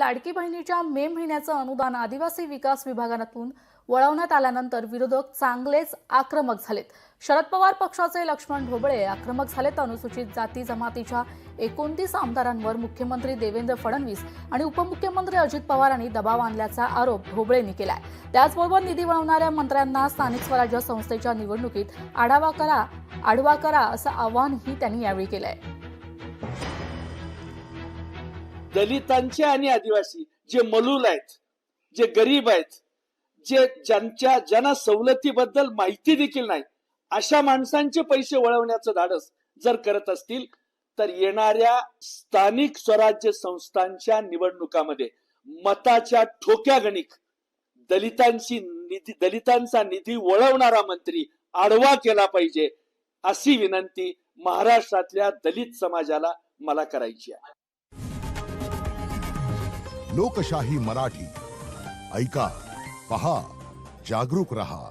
लाडकी बहिणीच्या मे महिन्याचं अनुदान आदिवासी विकास विभागातून वळवण्यात आल्यानंतर विरोधक चांगलेच आक्रमक झालेत। शरद पवार पक्षाचे लक्ष्मण ढोबळे आक्रमक झालेत। अनुसूचित जाती जमातीच्या 29 आमदारांवर मुख्यमंत्री देवेंद्र फडणवीस आणि उपमुख्यमंत्री अजित पवार यांनी दबाव आणल्याचा आरोप ढोबळेंनी केलाय। त्याचबरोबर निधी वळवणाऱ्या मंत्र्यांना स्थानिक स्वराज्य संस्थेच्या निवडणुकीत आढावा करा असं आवाहनही त्यांनी यावेळी केलंय। दलितांचे आणि आदिवासी जे मलूल आहेत, जे गरीब आहेत, जे ज्यांना सवलतीबद्दल माहिती देखील नाही, अशा माणसांचे पैसे वळवण्याचं धाडस जर करत असतील तर येणाऱ्या स्थानिक स्वराज्य संस्थांच्या निवडणुकामध्ये मताच्या ठोक्यागणिक दलितांचा निधी वळवणारा मंत्री आडवा केला पाहिजे, अशी विनंती महाराष्ट्रातल्या दलित समाजाला मला करायची आहे। लोकशाही मराठी ऐका, पहा, जागरूक रहा।